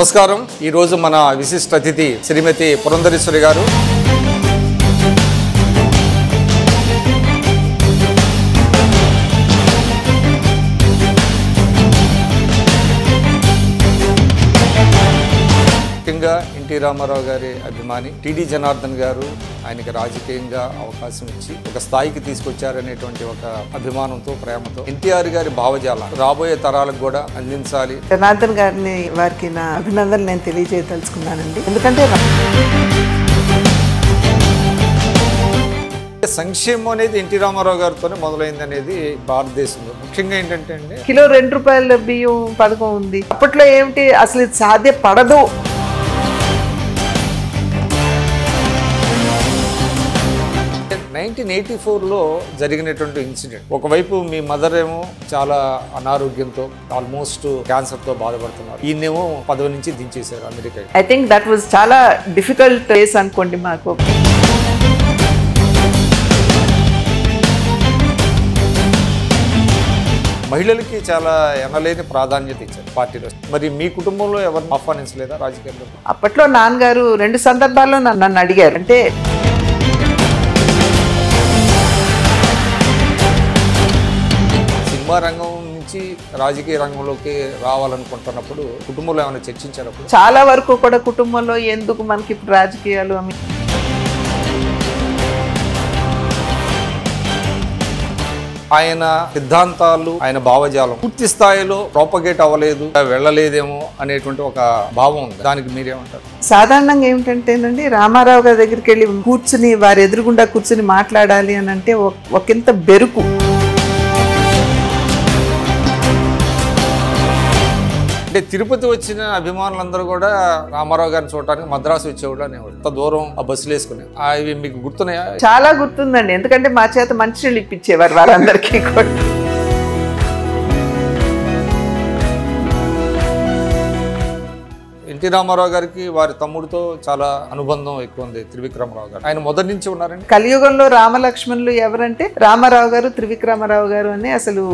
నమస్కారం. ఈ రోజు మన విశిష్ట అతిథి శ్రీమతి పురంధరేశ్వరి గారు. ముఖ్యంగా ఎన్టీ రామారావు గారి అభిమాని టీడీ జనార్దన్ గారు ఆయనకి రాజకీయంగా అవకాశం ఇచ్చి ఒక స్థాయికి తీసుకొచ్చారనేటువంటి ఒక అభిమానంతో, ప్రేమతో ఎన్టీఆర్ గారి భావజాలం రాబోయే తరాలకు కూడా అందించాలి. జనార్దన్ గారిని వారికి నా అభినందనలు నేను తెలియజేయదలుచుకున్నానండి. ఎందుకంటే సంక్షేమం అనేది ఎన్టీ రామారావు గారితోనే మొదలైంది అనేది భారతదేశంలో. ముఖ్యంగా ఏంటంటే అండి, కిలో ₹2 బియ్యం పథకం ఉంది. అప్పట్లో ఏమిటి అసలు ఇది సాధ్యపడదు. 1984లో జరిగినటువంటి ఇన్సిడెంట్. ఒకవైపు మీ మదర్ ఏమో చాలా అనారోగ్యంతో, ఆల్మోస్ట్ క్యాన్సర్తో బాధపడుతున్నారు. ఈయనేమో పదవి నుంచి దించేశారు America. I think that was చాలా డిఫికల్ట్ డేస్ అనుకోండి మాకు. మహిళలకి చాలా ఎనలేని ప్రాధాన్యత ఇచ్చారు పార్టీలో. మరి మీ కుటుంబంలో ఎవరు ఆహ్వానించలేదా రాజకీయాల్లో? అప్పట్లో నాన్నగారు 2 సందర్భాల్లో నన్ను అడిగారు. అంటే సినిమా రంగం నుంచి రాజకీయ రంగంలోకి రావాలనుకుంటున్నప్పుడు కుటుంబంలో ఏమైనా చర్చించారు? చాలా వరకు కూడా కుటుంబంలో ఎందుకు మనకి ఇప్పుడు రాజకీయాలు అని. ఆయన సిద్ధాంతాలు, ఆయన భావజాలం పూర్తి స్థాయిలో ప్రోపగేట్ అవ్వలేదు, వెళ్ళలేదేమో అనేటువంటి ఒక భావం ఉంది. దానికి మీరేమంటారు? సాధారణంగా ఏమిటంటేనండి, రామారావు గారి దగ్గరికి వెళ్ళి కూర్చుని వారి ఎదురుగుండా కూర్చుని మాట్లాడాలి అని అంటే ఒకంత బెరుకు. అంటే తిరుపతి వచ్చిన అభిమానులందరూ కూడా రామారావు గారిని చూడటానికి మద్రాసు వచ్చేవాడు అనేవాడు. అంత దూరం ఆ బస్సులు వేసుకుని. అవి మీకు గుర్తున్నాయా? చాలా గుర్తుందండి. ఎందుకంటే మా చేత మంచినీళ్ళు ఇప్పించేవారు వారందరికీ కూడా. ఎన్టీ రామారావు గారికి వారి తమ్ముడితో చాలా అనుబంధం ఎక్కువ ఉంది, త్రివిక్రమరావు గారు. ఆయన మొదటి నుంచి ఉన్నారండి. కలియుగంలో రామలక్ష్మణులు ఎవరంటే రామారావు గారు, త్రివిక్రమరావు గారు అని అసలు